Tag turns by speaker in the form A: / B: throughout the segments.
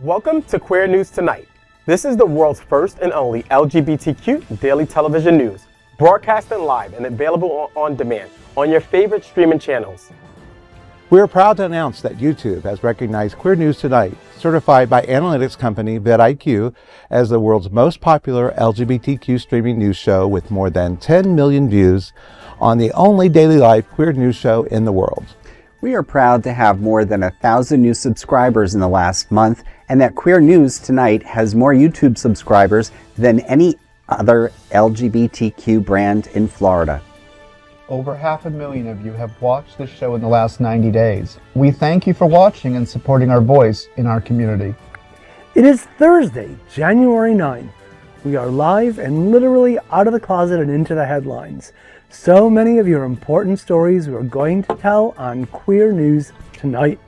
A: Welcome to Queer News Tonight. This is the world's first and only LGBTQ daily television news, broadcasting live and available on demand on your favorite streaming channels.
B: We are proud to announce that YouTube has recognized Queer News Tonight, certified by analytics company vidIQ, as the world's most popular LGBTQ streaming news show with more than 10 million views on the only daily live queer news show in the world.
C: We are proud to have more than 1,000 new subscribers in the last month, and that Queer News Tonight has more YouTube subscribers than any other LGBTQ brand in Florida.
D: Over 500,000 of you have watched this show in the last 90 days. We thank you for watching and supporting our voice in our community.
E: It is Thursday, January 9th. We are live and literally out of the closet and into the headlines. So many of your important stories we're going to tell on Queer News Tonight.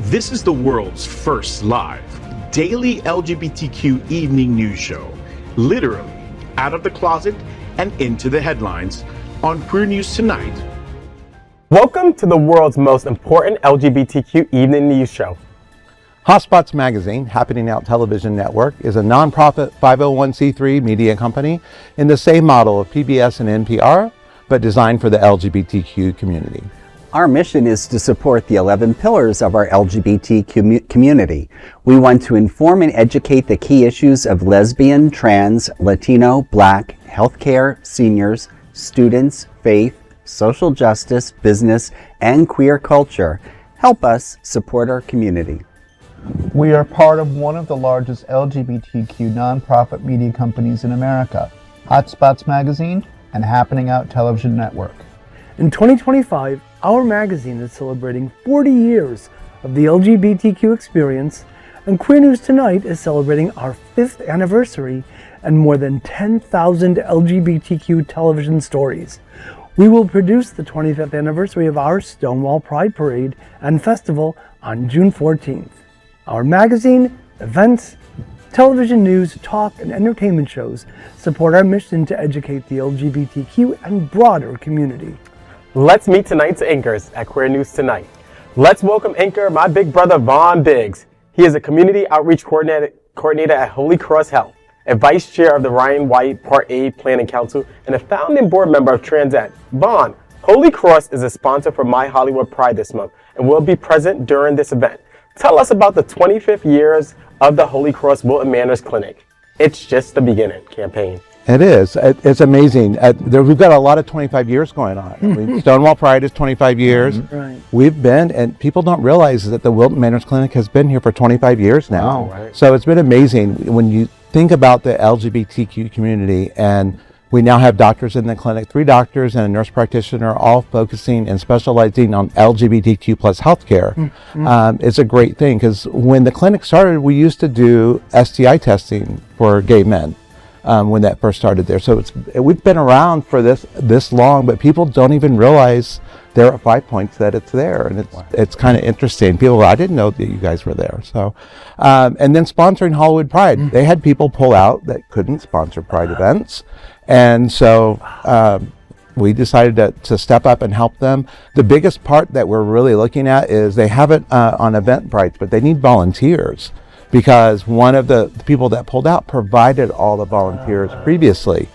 F: This is the world's first live daily LGBTQ evening news show, literally out of the closet and into the headlines on Queer News Tonight.
A: Welcome to the world's most important LGBTQ evening news show.
B: Hotspots Magazine, Happening Out Television Network, is a nonprofit 501c3 media company in the same model of PBS and NPR, but designed for the LGBTQ community.
C: Our mission is to support the 11 pillars of our LGBT community. We want to inform and educate the key issues of lesbian, trans, Latino, Black, healthcare, seniors, students, faith, social justice, business, and queer culture. Help us support our community.
D: We are part of one of the largest LGBTQ nonprofit media companies in America, Hotspots Magazine and Happening Out Television Network.
E: In 2025, our magazine is celebrating 40 years of the LGBTQ experience, and Queer News Tonight is celebrating our 5th anniversary and more than 10,000 LGBTQ television stories. We will produce the 25th anniversary of our Stonewall Pride Parade and Festival on June 14th. Our magazine, events, television news, talk, and entertainment shows support our mission to educate the LGBTQ and broader community.
A: Let's meet tonight's anchors at Queer News Tonight. Let's welcome anchor my big brother Vaughn Biggs. He is a community outreach coordinator at Holy Cross Health, a vice chair of the Ryan White Part A Planning Council, and a founding board member of Transat. Vaughn, Holy Cross is a sponsor for My Hollywood Pride this month and will be present during this event. Tell us about the 25th years of the Holy Cross Wilton Manors Clinic. It's just the beginning campaign.
B: It is. It's amazing. We've got a lot of 25 years going on. Stonewall Pride is 25 years.
E: Right.
B: We've been, and people don't realize that the Wilton Manors Clinic has been here for 25 years now.
A: Oh, right.
B: So it's been amazing when you think about the LGBTQ community, and we now have doctors in the clinic, 3 doctors and a nurse practitioner, all focusing and specializing on LGBTQ plus healthcare. Mm-hmm. It's a great thing because when the clinic started, we used to do STI testing for gay men. When that first started there. So we've been around for this long, but people don't even realize there are 5 points that it's there, and it's kind of interesting. People, I didn't know that you guys were there. So, and then sponsoring Hollywood Pride, they had people pull out that couldn't sponsor Pride events, and so we decided to step up and help them. The biggest part that we're really looking at is they have it on Eventbrite, but they need volunteers, because one of the people that pulled out provided all the volunteers previously.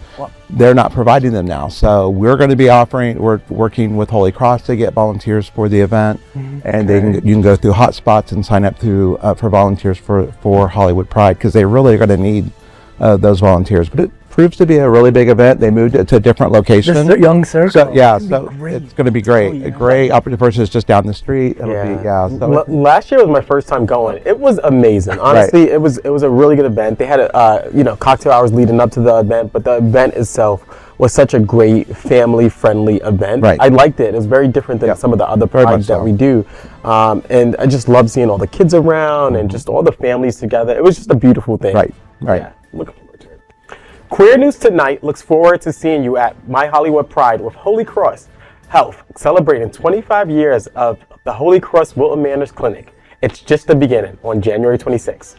B: They're not providing them now. So we're going to be we're working with Holy Cross to get volunteers for the event. And you can go through Hotspots and sign up for volunteers for Hollywood Pride, because they really are going to need those volunteers. But it proves to be a really big event. They moved it to a different location.
E: This young circle.
B: So yeah, it's going to be great. Oh, yeah. A great opportunity versus just down the street. So
A: last year was my first time going. It was amazing. Honestly, right. It was a really good event. They had cocktail hours leading up to the event, but the event itself was such a great family-friendly event.
B: Right.
A: I liked it. It was very different than some of the other prides that we do. And I just love seeing all the kids around and just all the families together. It was just a beautiful thing.
B: Right.
A: Yeah, looking forward to it. Queer News Tonight looks forward to seeing you at My Hollywood Pride with Holy Cross Health, celebrating 25 years of the Holy Cross Wilton Manors Clinic. It's just the beginning on January 26th.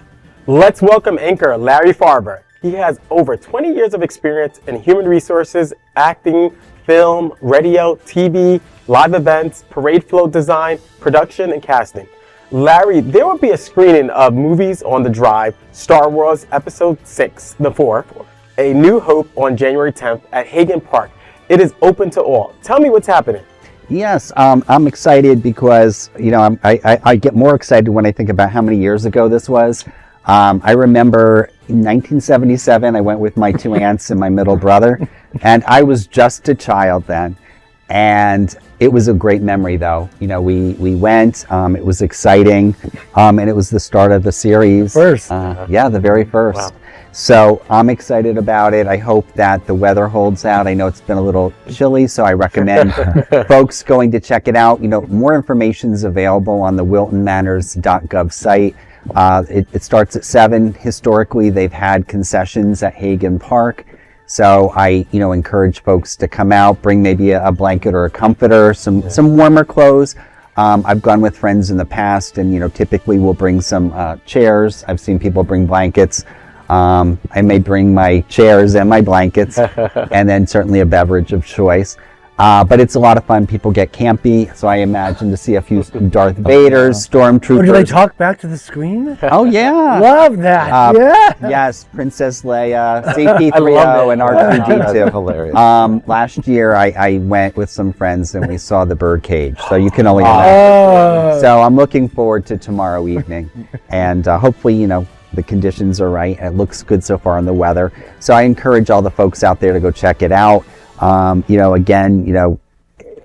A: Let's welcome anchor Larry Farver. He has over 20 years of experience in human resources, acting, film, radio, TV, live events, parade float design, production, and casting. Larry, there will be a screening of movies on the Drive, Star Wars Episode 6, The Fourth, A New Hope on January 10th at Hagen Park. It is open to all. Tell me what's happening.
C: Yes, I'm excited because, I get more excited when I think about how many years ago this was. I remember in 1977, I went with my two aunts and my middle brother, and I was just a child then. And it was a great memory, though. We went, it was exciting, and it was the start of the series.
E: First.
C: The very first.
A: Wow.
C: So I'm excited about it. I hope that the weather holds out. I know it's been a little chilly, so I recommend folks going to check it out. More information is available on the wiltonmanors.gov site. It starts at 7. Historically, they've had concessions at Hagen Park. So I, encourage folks to come out, bring maybe a blanket or a comforter, some warmer clothes. I've gone with friends in the past, and, typically we'll bring some chairs. I've seen people bring blankets. I may bring my chairs and my blankets, and then certainly a beverage of choice. But it's a lot of fun. People get campy, so I imagine to see a few Darth Vaders, stormtroopers.
E: Oh, do they talk back to the screen?
C: Oh, yeah.
E: Love that. Yeah.
C: Yes, Princess Leia, C-3PO, and R2-D2.
B: Hilarious.
C: Last year, I went with some friends, and we saw the birdcage, so you can only imagine.
E: Oh.
C: So I'm looking forward to tomorrow evening, and hopefully, the conditions are right, and it looks good so far in the weather. So I encourage all the folks out there to go check it out. Again,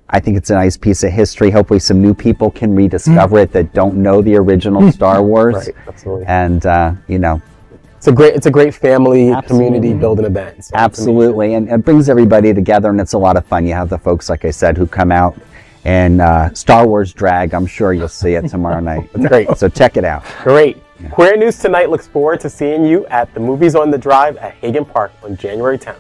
C: I think it's a nice piece of history. Hopefully some new people can rediscover it that don't know the original Star Wars.
A: Right, absolutely.
C: And,
A: It's a great family,
C: Absolutely.
A: community building event. So
C: absolutely. And it brings everybody together, and it's a lot of fun. You have the folks, like I said, who come out and Star Wars drag. I'm sure you'll see it tomorrow night.
A: It's great.
C: So check it out.
A: Great. Queer News Tonight looks forward to seeing you at the Movies on the Drive at Hagen Park on January 10th.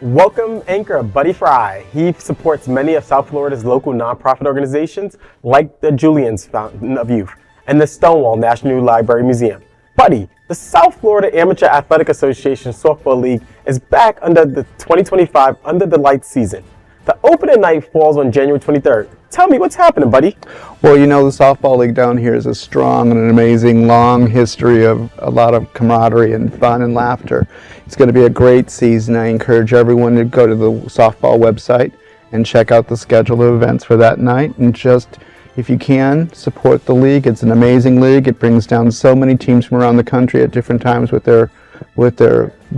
A: Welcome anchor Buddy Frey. He supports many of South Florida's local nonprofit organizations like the Julian's Fountain of Youth and the Stonewall National Library Museum. Buddy, the South Florida Amateur Athletic Association Softball League is back under the 2025 Under the Lights season. The opening night falls on January 23rd. Tell me what's happening, buddy.
D: Well, the softball league down here is a strong and an amazing long history of a lot of camaraderie and fun and laughter. It's going to be a great season. I encourage everyone to go to the softball website and check out the schedule of events for that night, and just, if you can, support the league. It's an amazing league. It brings down so many teams from around the country at different times with their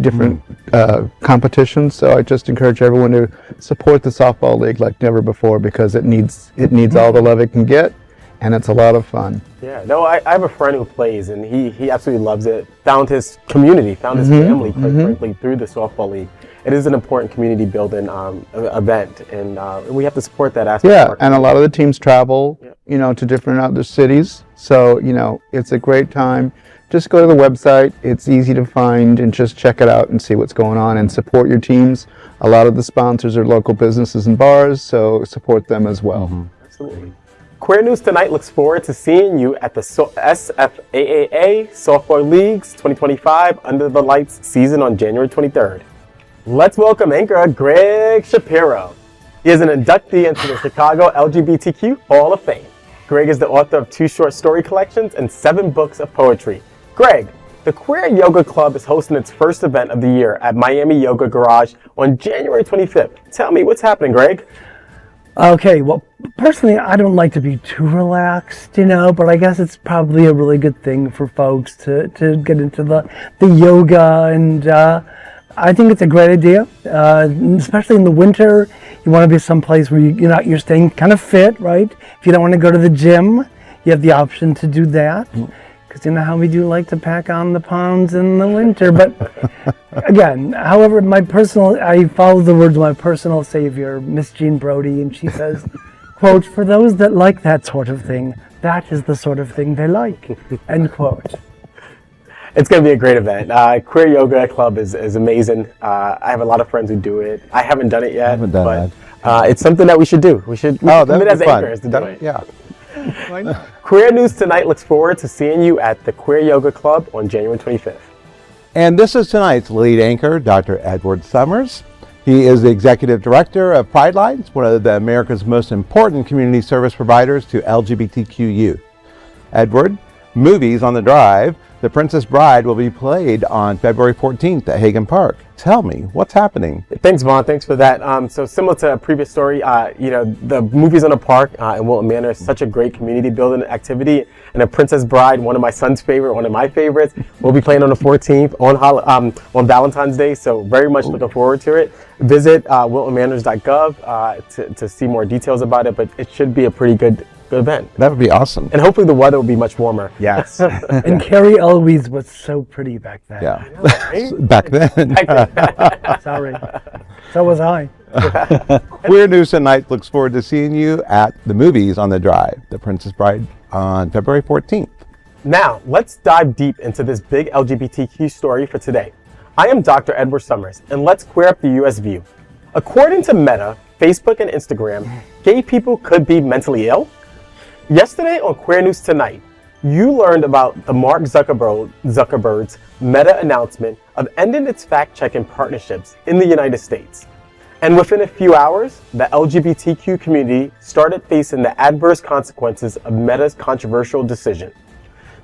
D: different competitions. So I just encourage everyone to support the softball league like never before, because it needs all the love it can get, and it's a lot of fun.
A: Yeah, no, I have a friend who plays, and he absolutely loves it. Found his community, found his family, quite frankly, through the softball league. It is an important community building event, and we have to support that aspect.
D: Yeah, and a lot of the teams travel, to different other cities. So, it's a great time. Just go to the website. It's easy to find, and just check it out and see what's going on and support your teams. A lot of the sponsors are local businesses and bars, so support them as well.
A: Absolutely. Queer News Tonight looks forward to seeing you at the SFAAA Softball League's 2025 Under the Lights season on January 23rd. Let's welcome anchor Gregg Shapiro. He is an inductee into the Chicago LGBTQ Hall of Fame. Gregg is the author of 2 short story collections and 7 books of poetry. Gregg, the Queer Yoga Club is hosting its first event of the year at Miami Yoga Garage on January 25th. Tell me what's happening, Gregg.
E: Okay, well, personally, I don't like to be too relaxed, but I guess it's probably a really good thing for folks to get into the yoga, and I think it's a great idea, especially in the winter. You want to be someplace where you're staying kind of fit, right? If you don't want to go to the gym, you have the option to do that, because you know how we do like to pack on the pounds in the winter. But again, however, I follow the words of my personal savior, Miss Jean Brodie, and she says, quote, "For those that like that sort of thing, that is the sort of thing they like," end quote.
A: It's going to be a great event. Queer Yoga Club is amazing. I have a lot of friends who do it. I haven't done it yet, but it's something that we should do. We should commit as anchors to do it.
B: Yeah.
A: Queer News Tonight looks forward to seeing you at the Queer Yoga Club on January 25th.
B: And this is tonight's lead anchor, Dr. Edward Summers. He is the Executive Director of Pride Lines, one of America's most important community service providers to LGBTQ youth. Edward, Movies on the Drive, The Princess Bride will be played on February 14th at Hagen Park. Tell me, what's happening?
A: Thanks, Vaughn. Thanks for that. So similar to a previous story, the Movies on the Park in Wilton Manor is such a great community building activity. And The Princess Bride, one of my son's favorite, one of my favorites, will be playing on the 14th on Valentine's Day. So very much looking forward to it. Visit wiltonmanors.gov to see more details about it, but it should be a pretty good event.
B: That would be awesome.
A: And hopefully the weather will be much warmer.
C: Yes.
E: And Carrie Elwes was so pretty back then.
B: Yeah.
A: Right?
B: Back then.
E: Sorry. So was I.
B: Queer News Tonight looks forward to seeing you at the Movies on the Drive, The Princess Bride, on February 14th.
A: Now, let's dive deep into this big LGBTQ story for today. I am Dr. Edward Summers, and let's queer up the U.S. view. According to Meta, Facebook, and Instagram, gay people could be mentally ill. Yesterday on Queer News Tonight, you learned about the Mark Zuckerberg's Meta announcement of ending its fact-checking partnerships in the United States. And within a few hours, the LGBTQ community started facing the adverse consequences of Meta's controversial decision.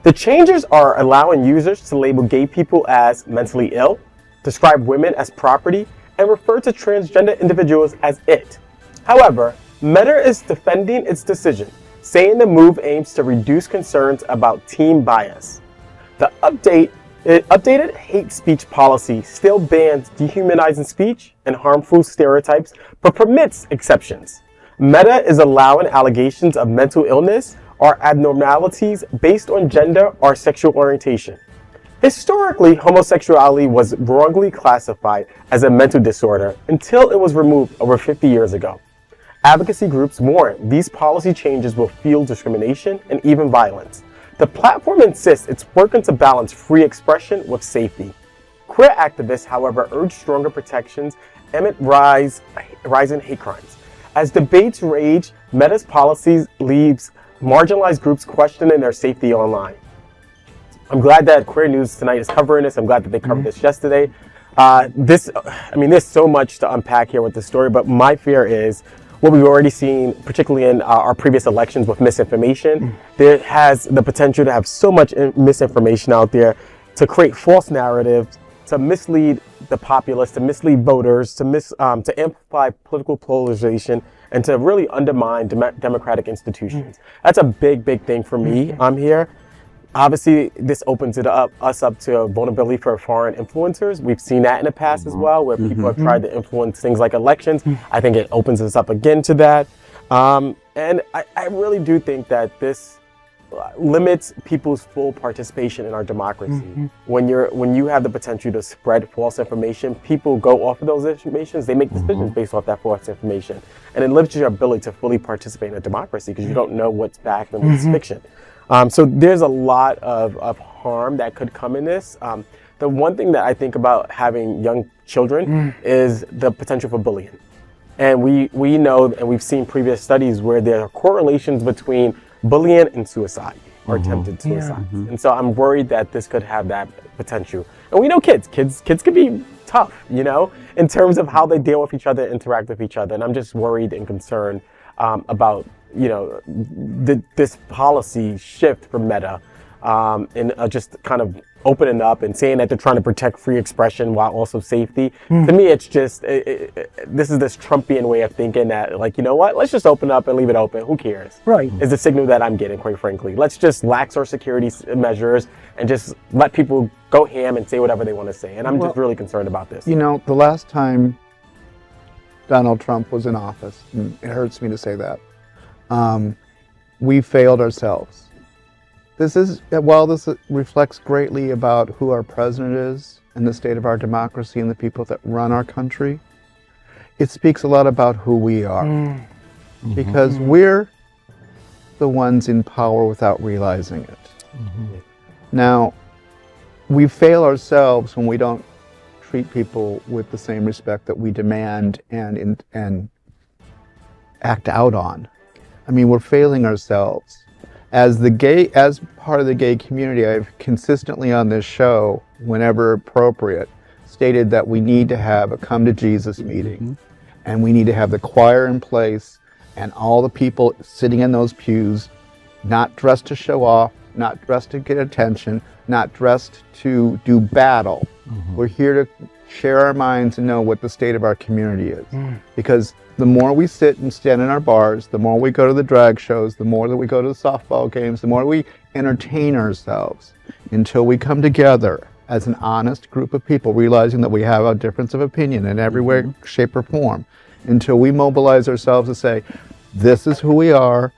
A: The changes are allowing users to label gay people as mentally ill, describe women as property, and refer to transgender individuals as it. However, Meta is defending its decision, saying the move aims to reduce concerns about team bias. The updated hate speech policy still bans dehumanizing speech and harmful stereotypes, but permits exceptions. Meta is allowing allegations of mental illness or abnormalities based on gender or sexual orientation. Historically, homosexuality was wrongly classified as a mental disorder until it was removed over 50 years ago. Advocacy groups warn these policy changes will fuel discrimination and even violence. The platform insists it's working to balance free expression with safety. Queer activists, however, urge stronger protections amid rising hate crimes. As debates rage, Meta's policies leaves marginalized groups questioning their safety online. I'm glad that Queer News Tonight is covering this. I'm glad that they covered this yesterday. There's so much to unpack here with the story, but my fear is what we've already seen, particularly in our previous elections with misinformation. There has the potential to have so much misinformation out there to create false narratives, to mislead the populace, to mislead voters, to amplify political polarization, and to really undermine democratic institutions. That's a big, big thing for me. I'm here. Obviously, this opens us up to vulnerability for foreign influencers. We've seen that in the past as well, where people have tried to influence things like elections. I think it opens us up again to that. And I really do think that this limits people's full participation in our democracy. When you have the potential to spread false information, people go off of those informations. They make decisions based off that false information, and it limits your ability to fully participate in a democracy because you don't know what's backed and what's fiction. So there's a lot of harm that could come in this. The one thing that I think about having young children is the potential for bullying. And we know, and we've seen previous studies where there are correlations between bullying and suicide or attempted suicide. And so I'm worried that this could have that potential. And we know kids can be tough, in terms of how they deal with each other, interact with each other. And I'm just worried and concerned about this policy shift from Meta and just kind of opening up and saying that they're trying to protect free expression while also safety. To me, it's just, this is this Trumpian way of thinking that, like, you know what, let's just open up and leave it open. Who cares? Right. Is the signal that I'm getting, quite frankly. Let's just lax our security measures and just let people go ham and say whatever they want to say. And I'm just really concerned about this.
D: The last time Donald Trump was in office, and it hurts me to say that, we failed ourselves. While this reflects greatly about who our president is and the state of our democracy and the people that run our country, it speaks a lot about who we are. Because we're the ones in power without realizing it. Now, we fail ourselves when we don't treat people with the same respect that we demand and act out on. I mean, we're failing ourselves. As part of the gay community, I've consistently on this show, whenever appropriate, stated that we need to have a come to Jesus meeting, and we need to have the choir in place and all the people sitting in those pews, not dressed to show off, not dressed to get attention, not dressed to do battle. We're here to share our minds and know what the state of our community is. Because the more we sit and stand in our bars, the more we go to the drag shows, the more that we go to the softball games, the more we entertain ourselves until we come together as an honest group of people, realizing that we have a difference of opinion in every way, shape, or form, until we mobilize ourselves to say, this is who we are,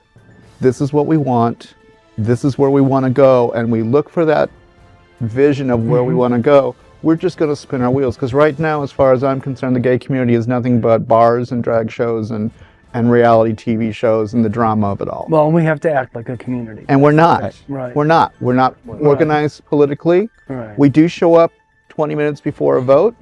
D: this is what we want, this is where we want to go, and we look for that vision of where we want to go. We're just going to spin our wheels, because right now, as far as I'm concerned, the gay community is nothing but bars and drag shows and reality TV shows and the drama of it all.
E: Well, we have to act like a community.
D: And we're not.
E: Right.
D: We're not organized politically.
E: Right.
D: We do show up 20 minutes before a vote,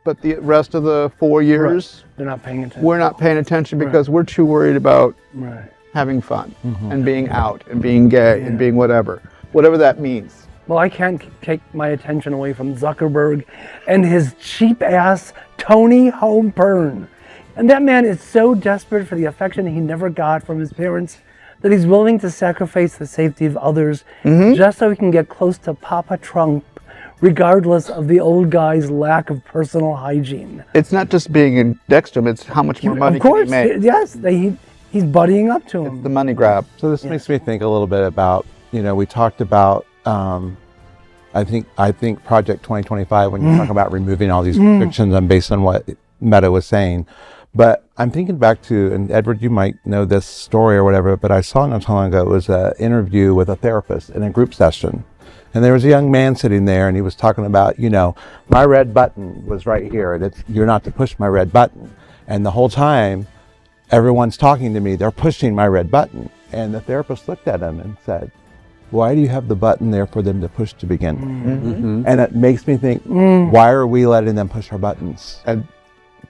D: but the rest of the 4 years,
E: They're not paying attention.
D: we're not paying attention because we're too worried about
E: Right.
D: having fun and being out and being gay and being whatever that means.
E: Well, I can't take my attention away from Zuckerberg and his cheap-ass Tony Homeburn. And that man is so desperate for the affection he never got from his parents that he's willing to sacrifice the safety of others just so he can get close to Papa Trump, regardless of the old guy's lack of personal hygiene.
D: It's not just being next to him, it's how much more money
E: Of course,
D: can he make.
E: yes, he's buddying up to him.
D: The money grab.
B: So this makes me think a little bit about, we talked about, I think Project 2025, when you talk about removing all these restrictions and based on what Meta was saying. But I'm thinking back to, and Edward, you might know this story or whatever, but I saw not so long ago, it was an interview with a therapist in a group session. And there was a young man sitting there and he was talking about, my red button was right here and you're not to push my red button. And the whole time, everyone's talking to me, they're pushing my red button. And the therapist looked at him and said, why do you have the button there for them to push to begin with? And it makes me think, why are we letting them push our buttons?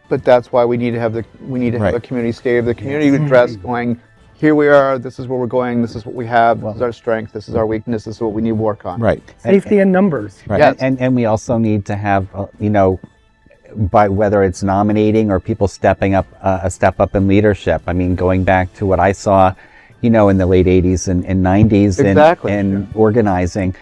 D: But that's why we need to have a community state of the community address going, here we are, this is where we're going, this is what we have, this is our strength, this is our weakness, this is what we need to work on.
B: Right.
E: Safety in numbers.
B: Right.
C: Yes. And we also need to have, by whether it's nominating or people stepping up, a step up in leadership. I mean, going back to what I saw, in the late 80s and 90s and organizing,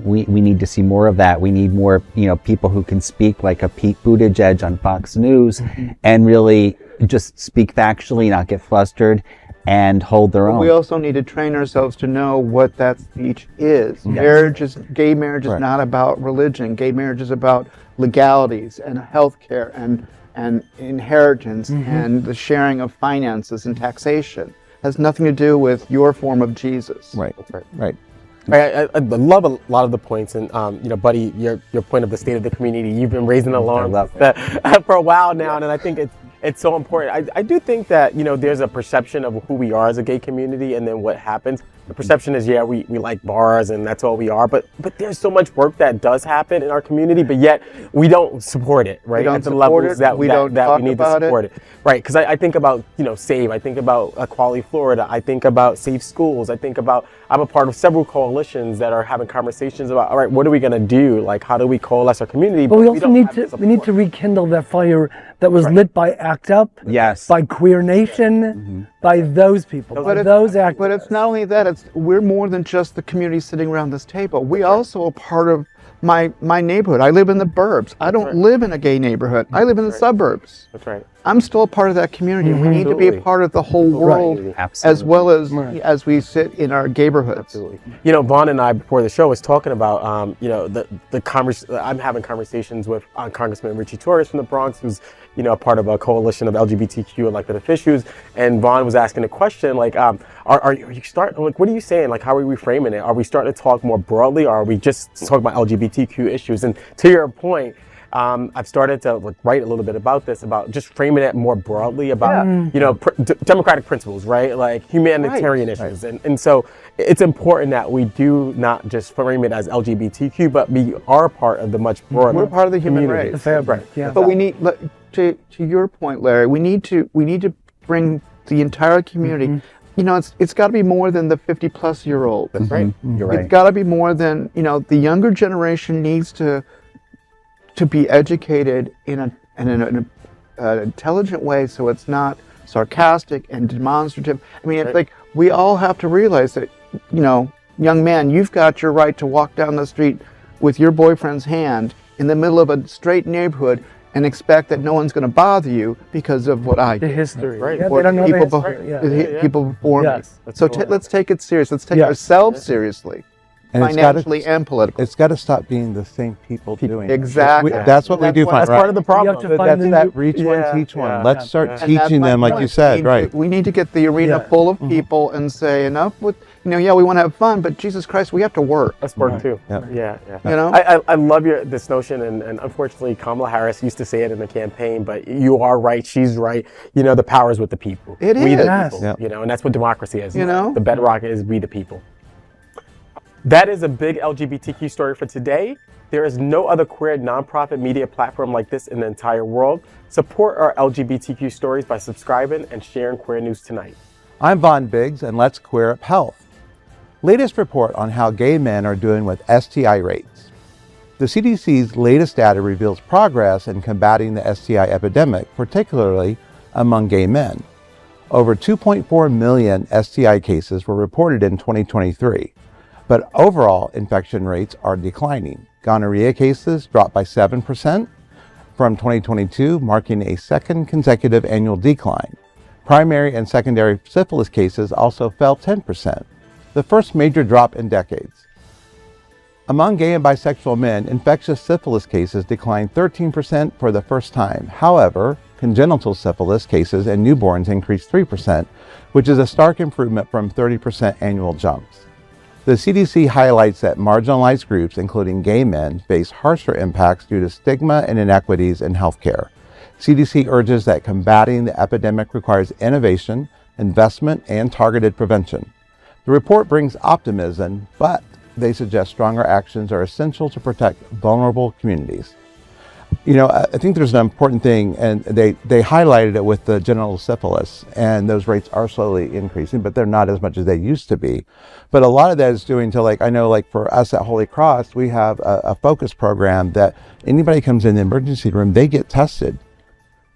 C: we need to see more of that. We need more, people who can speak like a Pete Buttigieg on Fox News and really just speak factually, not get flustered and hold their own.
D: We also need to train ourselves to know what that speech is. Gay marriage is not about religion. Gay marriage is about legalities and healthcare and inheritance and the sharing of finances and taxation. It has nothing to do with your form of Jesus.
B: Right. Right.
A: I love a lot of the points, and Buddy, your point of the state of the community. You've been raising alarms for a while now, and I think it's so important. I do think that there's a perception of who we are as a gay community, and then what happens. The perception is, we like bars and that's all we are, but there's so much work that does happen in our community, but yet we don't support it, right?
D: At the levels that we need to support it.
A: Right, because I think about, SAVE, I think about Equality Florida, I think about Safe Schools, I'm a part of several coalitions that are having conversations about, all right, what are we going to do? Like, how do we coalesce our community?
E: But we also need to rekindle that fire that was lit by ACT UP, by Queer Nation, by those people, those activists.
D: But it's not only that, we're more than just the community sitting around this table. We also are part of my neighborhood. I live in the burbs. I don't live in a gay neighborhood. I live in the suburbs.
A: That's right.
D: I'm still a part of that community. We need to be a part of the whole world, as well as we sit in our gayborhoods.
A: Absolutely. Vaughn and I before the show was talking about I'm having conversations with Congressman Richie Torres from the Bronx, who's a part of a coalition of LGBTQ elected officials, and Vaughn was asking a question like, what are you saying? Like, how are we reframing it? Are we starting to talk more broadly, or are we just talking about LGBTQ issues? And to your point, I've started to write a little bit about this, about just framing it more broadly about, democratic principles, right? Like humanitarian issues. And so it's important that we do not just frame it as LGBTQ, but we are part of the much broader
D: We're part of the human race.
E: The fabric,
D: But we need, to your point, Larry, we need to bring the entire community it's got to be more than the 50-plus-year-old.
A: That's right.
C: You're right.
D: It's got to be more than, the younger generation needs to be educated in an intelligent way, so it's not sarcastic and demonstrative. I mean, it's like we all have to realize that, young man, you've got your right to walk down the street with your boyfriend's hand in the middle of a straight neighborhood and expect that no one's going to bother you because of what I
E: The
D: do.
E: history.
A: Right.
E: Yeah,
D: Or
E: they don't know the
D: people,
E: history.
D: people before
E: Yes.
D: me. So let's take it serious. Let's take
E: Yes.
D: ourselves seriously,
B: And it's gotta-
D: financially and politically.
B: It's got to stop being the same people doing it.
D: Exactly.
B: That's what we do find.
A: That's part of the problem.
E: You have to
B: But
E: find
B: that's
E: the
B: that
E: new-
B: reach
A: Yeah,
B: one, teach one.
A: yeah.
B: Let's start
D: And that's
B: teaching
D: my
B: them, like
D: point.
B: you said, right?
D: We need to get the arena
E: Yeah.
D: full of people and say enough with, we want to have fun, but Jesus Christ, we have to work.
A: That's work too.
B: Yeah.
A: Yeah.
D: You
A: I love this notion, and unfortunately, Kamala Harris used to say it in the campaign, but you are right, she's right. The power is with the people.
D: It
A: We
D: is.
A: the
E: Yes.
A: people,
B: Yep.
A: and that's what democracy is.
D: The
A: bedrock is we the people. That is a big LGBTQ story for today. There is no other queer nonprofit media platform like this in the entire world. Support our LGBTQ stories by subscribing and sharing Queer News Tonight.
B: I'm Von Biggs, and let's queer up health. Latest report on how gay men are doing with STI rates. The CDC's latest data reveals progress in combating the STI epidemic, particularly among gay men. Over 2.4 million STI cases were reported in 2023, but overall infection rates are declining. Gonorrhea cases dropped by 7% from 2022, marking a second consecutive annual decline. Primary and secondary syphilis cases also fell 10%, the first major drop in decades. Among gay and bisexual men, infectious syphilis cases declined 13% for the first time. However, congenital syphilis cases in newborns increased 3%, which is a stark improvement from 30% annual jumps. The CDC highlights that marginalized groups, including gay men, face harsher impacts due to stigma and inequities in healthcare. CDC urges that combating the epidemic requires innovation, investment, and targeted prevention. The report brings optimism, but they suggest stronger actions are essential to protect vulnerable communities. I think there's an important thing, and they highlighted it with the genital syphilis, and those rates are slowly increasing, but they're not as much as they used to be. But a lot of that is doing to I know for us at Holy Cross, we have a focus program that anybody comes in the emergency room, they get tested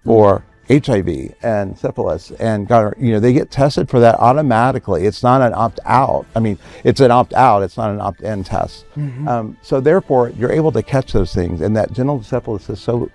B: for HIV and syphilis and gonorrhea. They get tested for that automatically. It's not an opt-out. I mean, it's an opt-out. It's not an opt-in test. So therefore, you're able to catch those things. And that genital syphilis is so,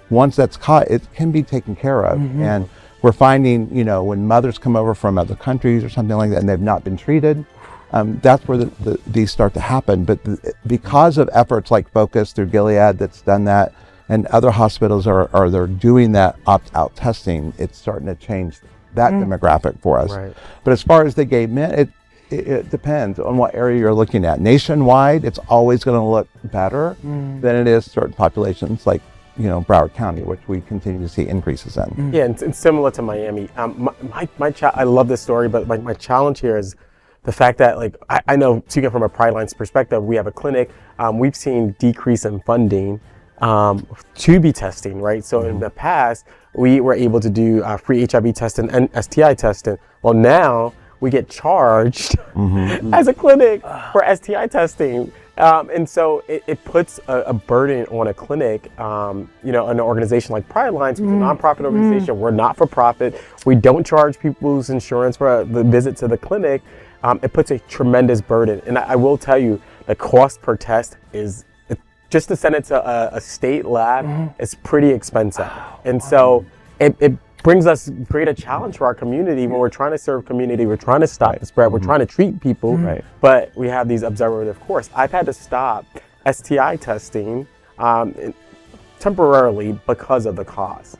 B: once that's caught, it can be taken care of. And we're finding, when mothers come over from other countries or something like that and they've not been treated, that's where these start to happen. But because of efforts like Focus through Gilead that's done that, and other hospitals they're doing that opt-out testing, it's starting to change that demographic for us.
A: Right.
B: But as far as the gay men, it depends on what area you're looking at. Nationwide, it's always going to look better than it is certain populations like Broward County, which we continue to see increases in.
A: Yeah, and it's similar to Miami. I love this story, but my challenge here is the fact that I know, speaking from a Pride Lines perspective, we have a clinic. We've seen decrease in funding to be testing, right? So in the past, we were able to do free HIV testing and STI testing. Well, now we get charged as a clinic for STI testing. And so it puts a burden on a clinic, an organization like Pride Lines, which is a nonprofit organization. We're not for profit. We don't charge people's insurance for the visit to the clinic. It puts a tremendous burden. And I will tell you, the cost per test is, just to send it to a state lab, is pretty expensive. And so it brings us greater challenge for our community when we're trying to serve community, we're trying to stop the spread, we're trying to treat people, but we have these observative course. I've had to stop STI testing temporarily because of the cost.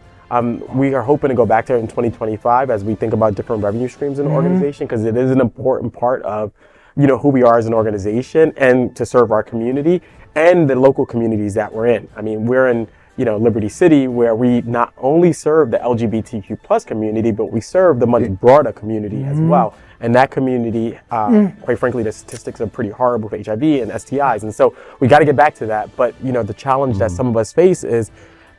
A: We are hoping to go back there in 2025 as we think about different revenue streams in the organization, because it is an important part of who we are as an organization and to serve our community and the local communities that we're in. I mean, we're in Liberty City, where we not only serve the LGBTQ plus community, but we serve the much broader community as well. And that community, quite frankly, the statistics are pretty horrible for HIV and STIs. And so we got to get back to that. But the challenge that some of us face is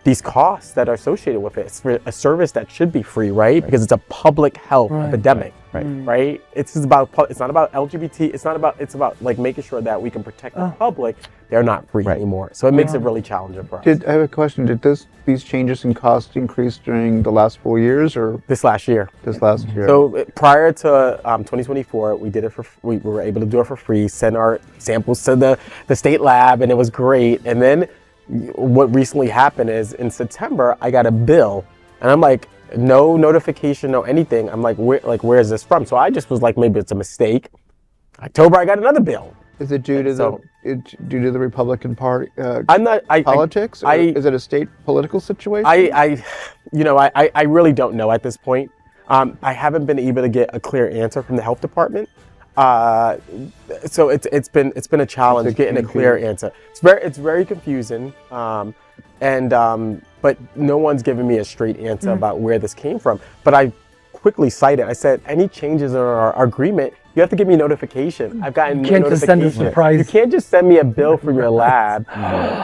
A: these costs that are associated with it. It's for a service that should be free, right? Because it's a public health epidemic. right? It's not about LGBT. It's about like making sure that we can protect the public. They're not free anymore. So it makes it really challenging for us.
D: I have a question. Did these changes in cost increase during the last 4 years or
A: This last year.
D: this last year?
A: So prior to 2024, we did it we were able to do it for free, send our samples to the state lab, and it was great. And then what recently happened is in September, I got a bill, and I'm like, no notification, no anything. I'm like, where is this from? So I just was like, maybe it's a mistake. October, I got another bill.
D: Is it due to the Republican Party politics? Is it a state political situation?
A: I really don't know at this point. I haven't been able to get a clear answer from the health department. So it's been a challenge getting a clear answer. It's very confusing. But no one's given me a straight answer about where this came from. But I quickly cited, I said, any changes in our agreement, you have to give me notification. I've gotten no notification.
E: Just send a surprise.
A: You can't just send me a bill from your lab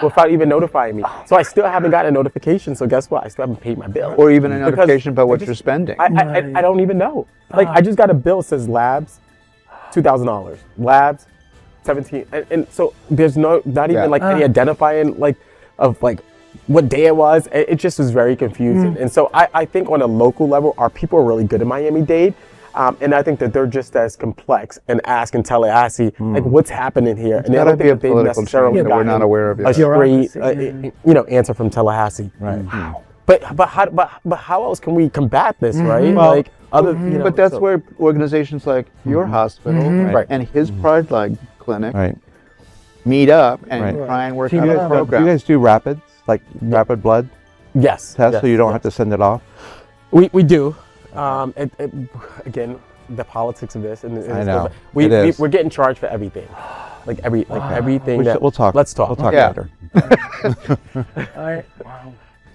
A: without even notifying me. So I still haven't gotten a notification. So guess what? I still haven't paid my bill.
D: Or even a notification about what you're spending.
A: I don't even know. Like I just got a bill that says labs, $2,000. Labs, 17. And so there's not even like any identifying of what day it was. It just was very confusing. And so I think on a local level, our people are really good in Miami-Dade. And I think that they're just as complex and ask in Tallahassee, like what's happening here.
D: It's gotta be a political change that we're not aware of yet.
A: A straight, answer from Tallahassee.
B: Right.
A: Wow. But how else can we combat this, right?
B: Well,
D: but that's where organizations like your hospital and his Pride Lag clinic meet up and try and work on a program.
B: Do you guys do rapids, like rapid blood
A: Yes.
B: tests, so you don't have to send it off?
A: We do. Again, the politics of this, and
B: I know.
A: we're getting charged for everything, everything.
B: We'll talk.
A: Let's talk.
B: We'll talk
A: Okay.
B: later.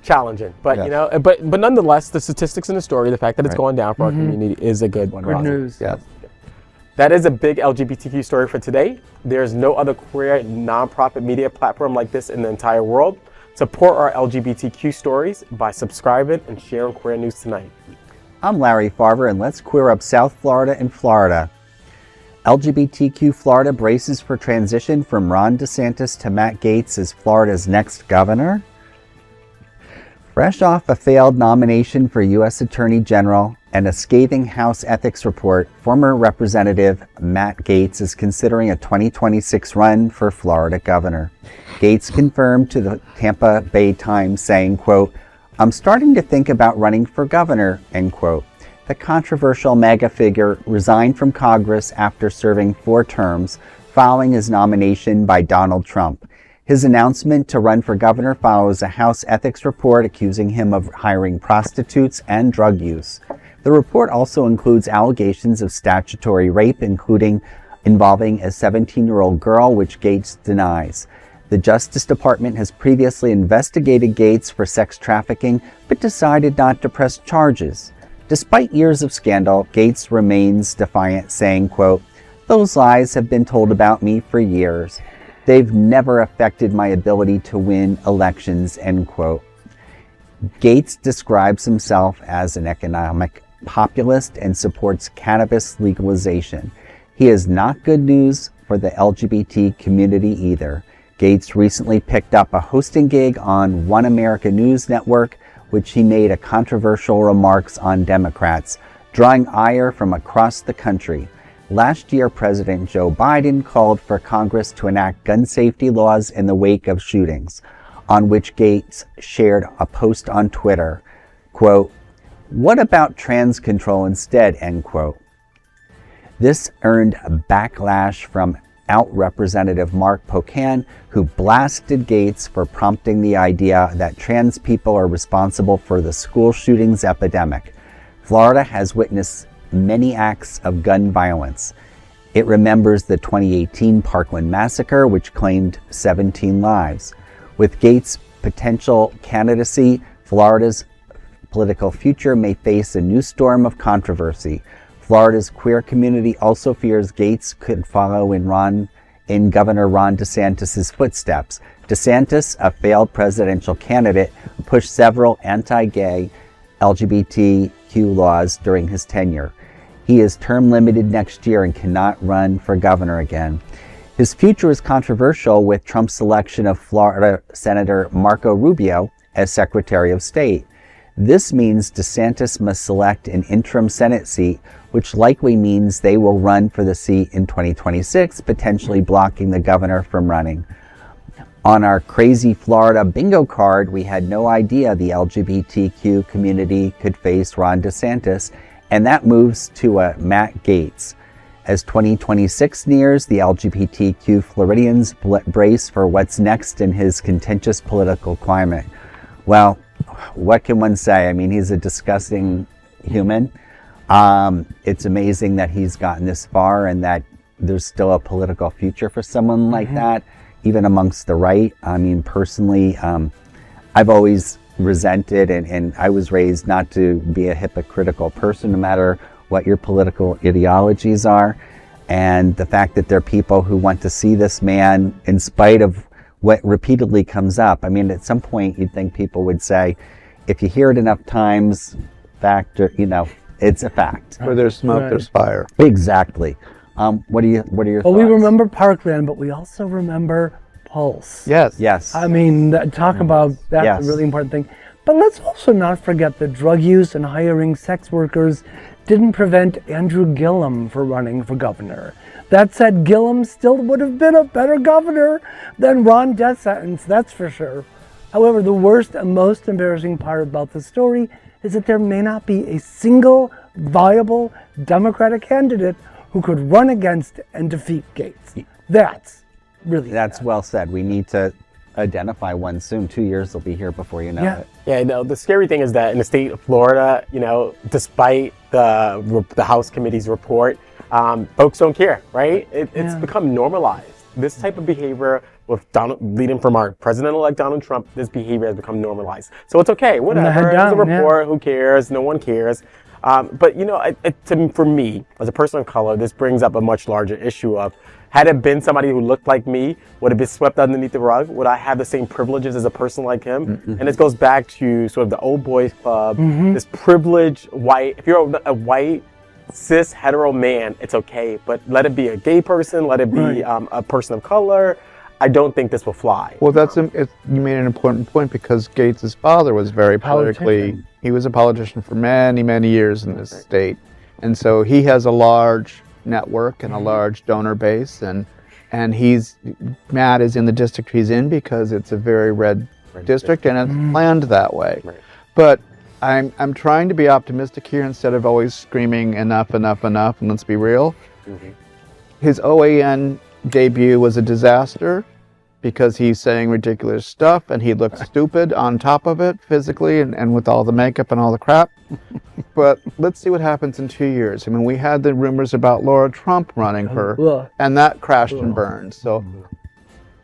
A: Challenging, but
B: Yes.
A: but nonetheless, the statistics and the story, the fact that it's going down for our community is a good one.
E: Good news.
B: Yes.
A: That is a big LGBTQ story for today. There's no other queer nonprofit media platform like this in the entire world. Support our LGBTQ stories by subscribing and sharing Queer News Tonight.
C: I'm Larry Farver, and let's queer up South Florida and Florida. LGBTQ Florida braces for transition from Ron DeSantis to Matt Gaetz as Florida's next governor. Fresh off a failed nomination for U.S. Attorney General and a scathing House ethics report, former Representative Matt Gaetz is considering a 2026 run for Florida governor. Gaetz confirmed to the Tampa Bay Times, saying, quote, "I'm starting to think about running for governor," end quote. The controversial MAGA figure resigned from Congress after serving 4 terms following his nomination by Donald Trump. His announcement to run for governor follows a House ethics report accusing him of hiring prostitutes and drug use. The report also includes allegations of statutory rape, including involving a 17-year-old girl, which Gaetz denies. The Justice Department has previously investigated Gaetz for sex trafficking, but decided not to press charges. Despite years of scandal, Gaetz remains defiant, saying, quote, "Those lies have been told about me for years. They've never affected my ability to win elections," end quote. Gaetz describes himself as an economic populist and supports cannabis legalization. He is not good news for the LGBT community either. Gaetz recently picked up a hosting gig on One America News Network, which he made a controversial remarks on Democrats, drawing ire from across the country. Last year, President Joe Biden called for Congress to enact gun safety laws in the wake of shootings, on which Gaetz shared a post on Twitter, quote, "What about trans control instead?" end quote. This earned a backlash from out Representative Mark Pocan, who blasted Gaetz for prompting the idea that trans people are responsible for the school shootings epidemic. Florida has witnessed many acts of gun violence. It remembers the 2018 Parkland massacre, which claimed 17 lives. With Gaetz' potential candidacy, Florida's political future may face a new storm of controversy. Florida's queer community also fears Gaetz could follow in Governor Ron DeSantis' footsteps. DeSantis, a failed presidential candidate, pushed several anti-gay LGBTQ laws during his tenure. He is term limited next year and cannot run for governor again. His future is controversial with Trump's selection of Florida Senator Marco Rubio as Secretary of State. This means DeSantis must select an interim Senate seat, which likely means they will run for the seat in 2026, potentially blocking the governor from running. On our crazy Florida bingo card, we had no idea the LGBTQ community could face Ron DeSantis, and that moves to Matt Gaetz. As 2026 nears, the LGBTQ Floridians brace for what's next in his contentious political climate. Well, what can one say? I mean, he's a disgusting human. It's amazing that he's gotten this far and that there's still a political future for someone like that, even amongst the right. I mean, personally, I've always resented and I was raised not to be a hypocritical person, no matter what your political ideologies are. And the fact that there are people who want to see this man in spite of what repeatedly comes up. I mean, at some point you'd think people would say, if you hear it enough times, it's a fact.
D: Where there's smoke, there's fire.
C: Exactly. What are your thoughts?
E: Well, we remember Parkland, but we also remember Pulse.
D: Yes.
E: I mean, talk about that's a really important thing. But let's also not forget that drug use and hiring sex workers didn't prevent Andrew Gillum from running for governor. That said, Gillum still would have been a better governor than Ron DeSantis, that's for sure. However, the worst and most embarrassing part about the story is that there may not be a single viable Democratic candidate who could run against and defeat Gaetz. That's really
C: That's
E: bad.
C: well said. We need to identify one soon. 2 years will be here before you know it.
A: Yeah, no, the scary thing is that in the state of Florida, despite the House committee's report, folks don't care, right? It's become normalized. This type of behavior with leading from our president-elect Donald Trump, this behavior has become normalized. So it's okay, whatever. There's a report, who cares? No one cares. But for me, as a person of color, this brings up a much larger issue of, had it been somebody who looked like me, would have been swept underneath the rug? Would I have the same privileges as a person like him? And this goes back to sort of the old boys club, this privileged white, if you're a white, cis, hetero man, it's okay, but let it be a gay person, let it be a person of color, I don't think this will fly.
D: Well, you made an important point, because Gaetz' father was very politically, he was a politician for many, many years in this state. And so he has a large network and a large donor base, and Matt is in the district he's in because it's a very red district and it's planned that way. But I'm trying to be optimistic here instead of always screaming enough, and let's be real. His OAN debut was a disaster because he's saying ridiculous stuff and he looks stupid on top of it physically and with all the makeup and all the crap. But let's see what happens in 2 years. I mean, we had the rumors about Laura Trump running her, and that crashed and burned. So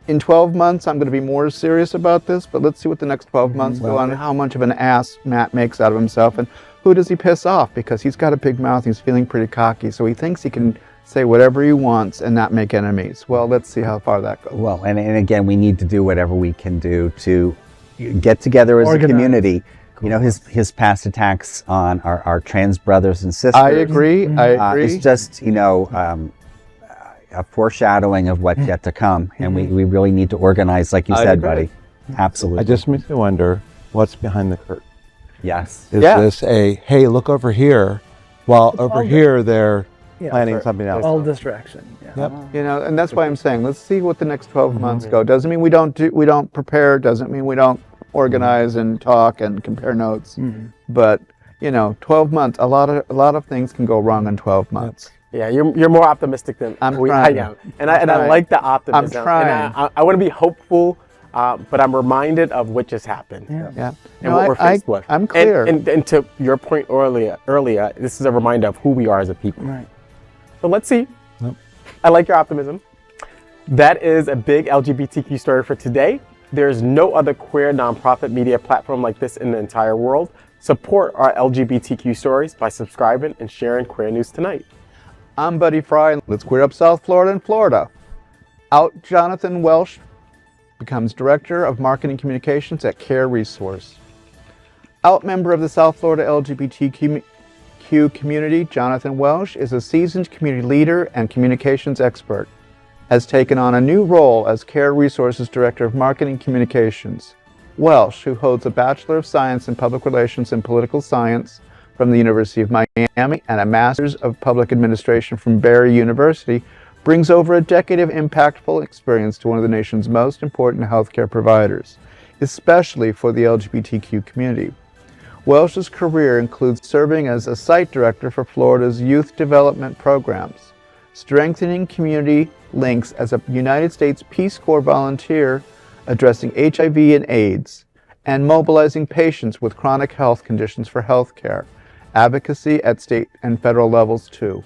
D: in 12 months, I'm going to be more serious about this, but let's see what the next 12 months go on, how much of an ass Matt makes out of himself, and who does he piss off? Because he's got a big mouth, he's feeling pretty cocky, so he thinks he can say whatever he wants and not make enemies. Well, let's see how far that goes.
C: Well, and again, we need to do whatever we can do to get together as a community. His past attacks on our trans brothers and sisters.
D: I agree.
C: It's just, a foreshadowing of what's yet to come. And we really need to organize, like you said, buddy. Absolutely.
B: I just makes me wonder what's behind the curtain.
C: Yes.
B: Is this hey, look over here, while over here they're planning something else?
E: All distraction.
B: Yep.
D: And that's why I'm saying, let's see what the next 12 months go. Doesn't mean we don't prepare, doesn't mean we don't organize and talk and compare notes. But 12 months, a lot of things can go wrong in 12 months.
A: Yeah, you're more optimistic than
D: I am.
A: And I like the optimism.
D: I'm trying.
A: And I want to be hopeful, but I'm reminded of what just happened.
D: Yeah.
A: And what we're faced with.
D: I'm clear.
A: And to your point earlier, this is a reminder of who we are as a people.
E: Right.
A: So let's see. Yep. I like your optimism. That is a big LGBTQ story for today. There's no other queer nonprofit media platform like this in the entire world. Support our LGBTQ stories by subscribing and sharing Queer News Tonight.
D: I'm Buddy Frey. Let's queer up South Florida and Florida. Out Jonathan Welsh becomes Director of Marketing Communications at Care Resource. Out member of the South Florida LGBTQ LGBTQ community, Jonathan Welsh is a seasoned community leader and communications expert. Has taken on a new role as Care Resources Director of Marketing Communications. Welsh, who holds a Bachelor of Science in Public Relations and Political Science from the University of Miami and a Master's of Public Administration from Barry University, brings over a decade of impactful experience to one of the nation's most important healthcare providers, especially for the LGBTQ community. Welsh's career includes serving as a site director for Florida's youth development programs, strengthening community links as a United States Peace Corps volunteer addressing HIV and AIDS, and mobilizing patients with chronic health conditions for health care, advocacy at state and federal levels too.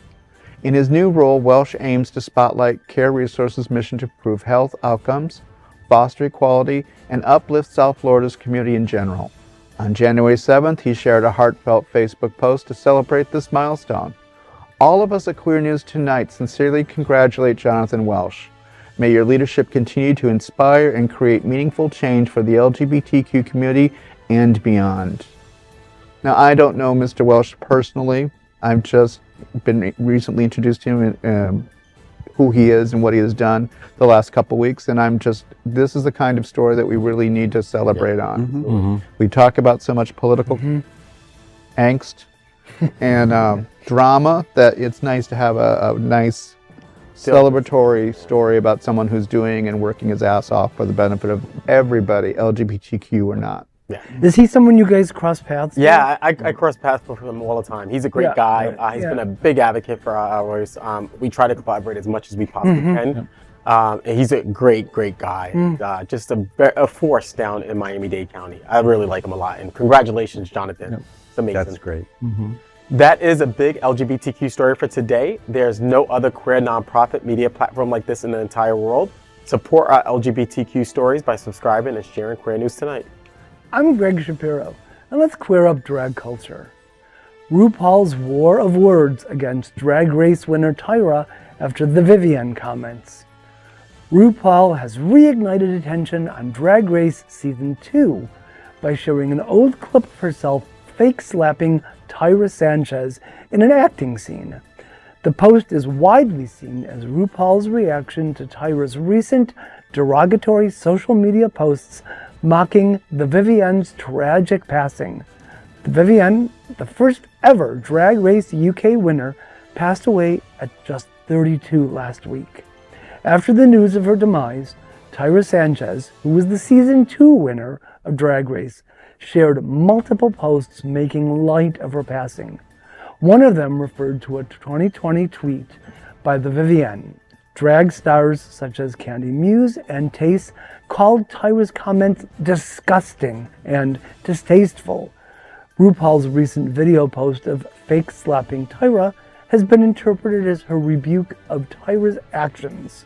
D: In his new role, Welsh aims to spotlight Care Resources' mission to improve health outcomes, foster equality, and uplift South Florida's community in general. On January 7th, he shared a heartfelt Facebook post to celebrate this milestone. All of us at Queer News Tonight sincerely congratulate Jonathan Welsh. May your leadership continue to inspire and create meaningful change for the LGBTQ community and beyond. Now, I don't know Mr. Welsh personally. I've just been recently introduced to him, who he is and what he has done the last couple weeks, and this is the kind of story that we really need to celebrate on.
B: Mm-hmm.
D: We talk about so much political angst and drama that it's nice to have a nice celebratory story about someone who's doing and working his ass off for the benefit of everybody, LGBTQ or not.
A: Yeah.
E: Is he someone you guys cross paths with?
A: Yeah, I cross paths with him all the time. He's a great guy. He's been a big advocate for ours. We try to collaborate as much as we possibly can. And he's a great guy. Just a force down in Miami-Dade County. I really like him a lot. And congratulations, Jonathan.
B: Yep.
A: It's amazing.
C: That's great.
A: That is a big LGBTQ story for today. There's no other queer nonprofit media platform like this in the entire world. Support our LGBTQ stories by subscribing and sharing Queer News Tonight.
E: I'm Gregg Shapiro, and let's queer up drag culture. RuPaul's war of words against Drag Race winner Tyra after the Vivienne comments. RuPaul has reignited attention on Drag Race Season 2 by showing an old clip of herself fake-slapping Tyra Sanchez in an acting scene. The post is widely seen as RuPaul's reaction to Tyra's recent derogatory social media posts mocking the Vivienne's tragic passing. The Vivienne, the first ever Drag Race UK winner, passed away at just 32 last week. After the news of her demise, Tyra Sanchez, who was the Season 2 winner of Drag Race, shared multiple posts making light of her passing. One of them referred to a 2020 tweet by the Vivienne. Drag stars such as Candy Muse and Tace called Tyra's comments disgusting and distasteful. RuPaul's recent video post of fake slapping Tyra has been interpreted as her rebuke of Tyra's actions.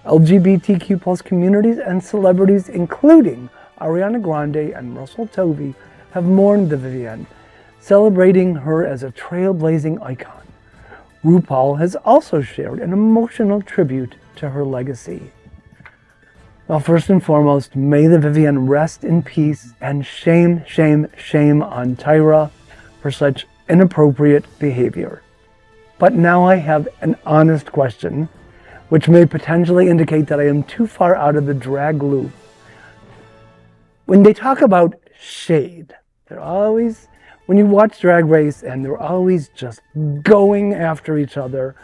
E: LGBTQ+ communities and celebrities, including Ariana Grande and Russell Tovey, have mourned the Vivienne, celebrating her as a trailblazing icon. RuPaul has also shared an emotional tribute to her legacy. Well, first and foremost, may the Vivienne rest in peace, and shame, shame, shame on Tyra for such inappropriate behavior. But now I have an honest question, which may potentially indicate that I am too far out of the drag loop. When they talk about shade, they're always, when you watch Drag Race and they're always just going after each other,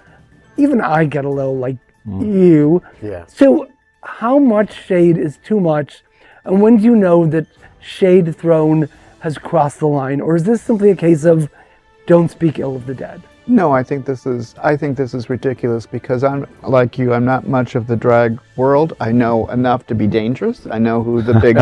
E: even I get a little like, ew.
A: Yeah.
E: So how much shade is too much? And when do you know that shade thrown has crossed the line? Or is this simply a case of don't speak ill of the dead?
D: No, I think this is ridiculous because I'm like you. I'm not much of the drag world. I know enough to be dangerous. I know who the big.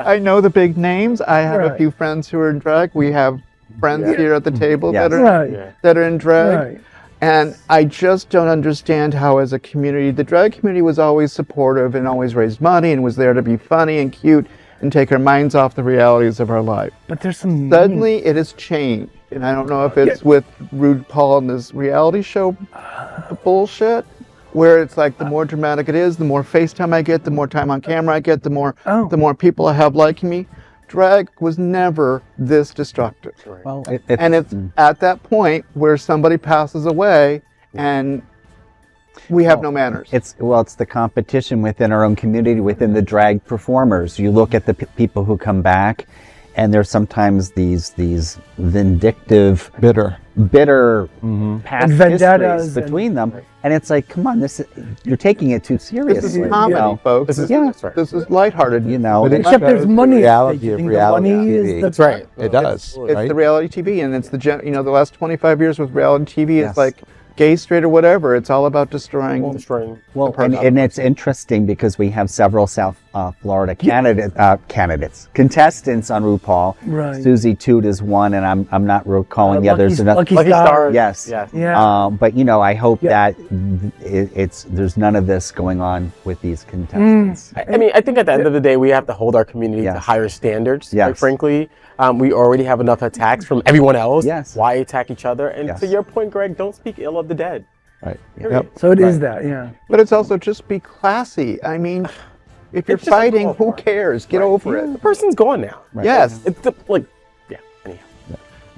D: I know the big names. I have a few friends who are in drag. We have friends here at the table that are in drag.
E: Right.
D: And I just don't understand how, as a community, the drag community was always supportive and always raised money and was there to be funny and cute and take our minds off the realities of our life.
E: But there's some
D: Suddenly it has changed. And I don't know if it's with RuPaul and this reality show bullshit, where it's like the more dramatic it is, the more FaceTime I get, the more time on camera I get, the more people I have liking me. drag was never this destructive.
C: Well,
D: And it's at that point where somebody passes away and we have no manners.
C: It's the competition within our own community, within the drag performers. You look at the people who come back, and there's sometimes these vindictive,
B: Bitter.
C: past
E: Vendettas
C: histories between them, and it's like, come on, you're taking it too seriously.
D: This is comedy, folks. This is lighthearted.
C: You know,
E: Except there's money at
B: reality
E: stake. You
B: of
E: think the
B: reality
E: money is
B: TV.
E: the-
A: That's right.
B: It does.
D: It's
B: right?
D: the reality TV, and it's the last 25 years with reality TV.
C: Yes.
D: It's like gay, straight, or whatever. It's all about destroying.
C: Well, and it's interesting because we have several South Florida contestants on RuPaul.
E: Right.
C: Susie Toot is one, and I'm not recalling the others.
E: Lucky
A: Lucky
E: Star.
A: Star.
C: Yes.
E: Yeah.
C: But I hope
E: Yeah.
C: that there's none of this going on with these contestants.
A: I mean, I think at the end of the day, we have to hold our community to
C: Yes.
A: higher standards.
C: Yes.
A: Quite frankly, we already have enough attacks from everyone else.
C: Yes.
A: Why attack each other? And
C: Yes.
A: to your point, Greg, don't speak ill of the dead.
B: Right.
A: Period.
B: Yep.
E: So it is that, yeah.
D: But it's also just be classy. I mean, if you're
A: It's just
D: fighting,
A: a
D: who
A: ballpark.
D: cares? Get over
A: The
D: it.
A: person's gone now.
D: Yes.
A: It's anyhow.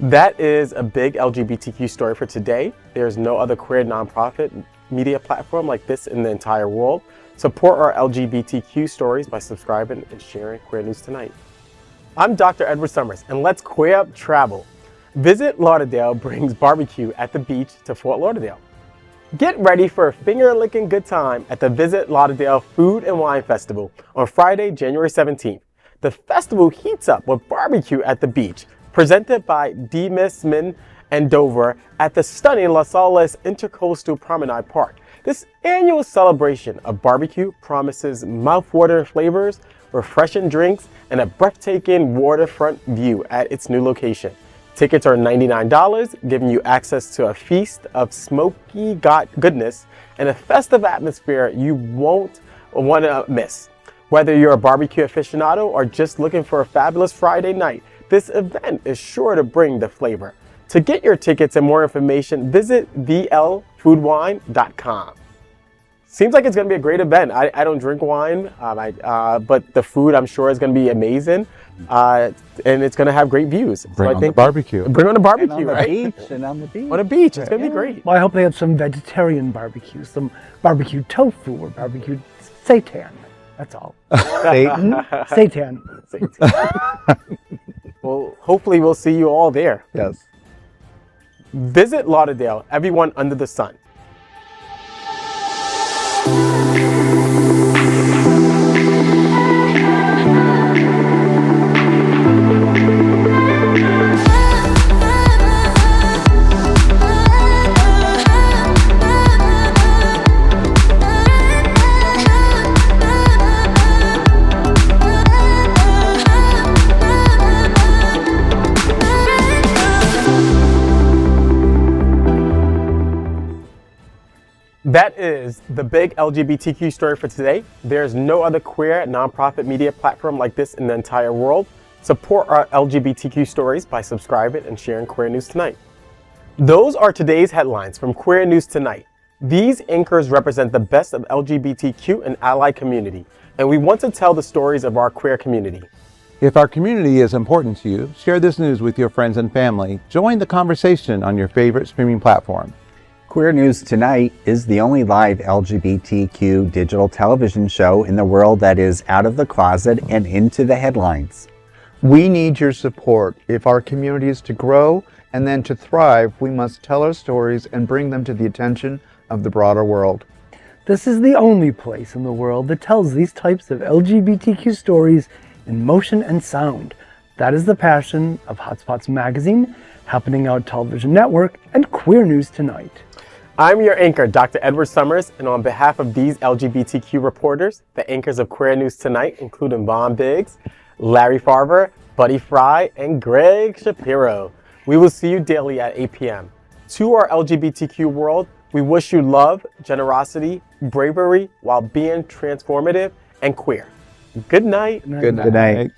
A: That is a big LGBTQ story for today. There's no other queer nonprofit media platform like this in the entire world. Support our LGBTQ stories by subscribing and sharing Queer News Tonight. I'm Dr. Edward Summers, and let's queer up travel. Visit Lauderdale brings barbecue at the beach to Fort Lauderdale. Get ready for a finger-licking good time at the Visit Lauderdale Food and Wine Festival on Friday, January 17th. The festival heats up with barbecue at the beach, presented by Demismin and Dover at the stunning Las Salas Intercoastal Promenade Park. This annual celebration of barbecue promises mouthwatering flavors, refreshing drinks, and a breathtaking waterfront view at its new location. Tickets are $99, giving you access to a feast of smoky goodness and a festive atmosphere you won't want to miss. Whether you're a barbecue aficionado or just looking for a fabulous Friday night, this event is sure to bring the flavor. To get your tickets and more information, visit vlfoodwine.com. Seems like it's going to be a great event. I don't drink wine, but the food I'm sure is going to be amazing, and it's going to have great views.
B: Bring on the barbecue.
A: Bring on the barbecue,
C: And on the
A: right?
C: beach, and on the beach.
A: On a beach, it's going to be great.
E: Well, I hope they have some vegetarian barbecue, some barbecue tofu or barbecue seitan. That's all.
D: Satan?
E: Seitan.
A: Well, hopefully we'll see you all there.
D: Yes.
A: Visit Lauderdale, everyone under the sun. That is the big LGBTQ story for today. There's no other queer nonprofit media platform like this in the entire world. Support our LGBTQ stories by subscribing and sharing Queer News Tonight. Those are today's headlines from Queer News Tonight. These anchors represent the best of LGBTQ and allied community, and we want to tell the stories of our queer community.
B: If our community is important to you, share this news with your friends and family. Join the conversation on your favorite streaming platform.
C: Queer News Tonight is the only live LGBTQ digital television show in the world that is out of the closet and into the headlines.
D: We need your support. If our community is to grow and then to thrive, we must tell our stories and bring them to the attention of the broader world.
E: This is the only place in the world that tells these types of LGBTQ stories in motion and sound. That is the passion of Hotspots Magazine, Happening Out Television Network, and Queer News Tonight.
A: I'm your anchor, Dr. Edward Summers, and on behalf of these LGBTQ reporters, the anchors of Queer News Tonight, including Vaughn Biggs, Larry Farver, Buddy Frey, and Gregg Shapiro. We will see you daily at 8 p.m. To our LGBTQ world, we wish you love, generosity, bravery, while being transformative and queer. Good night.
D: Good night.
C: Good night.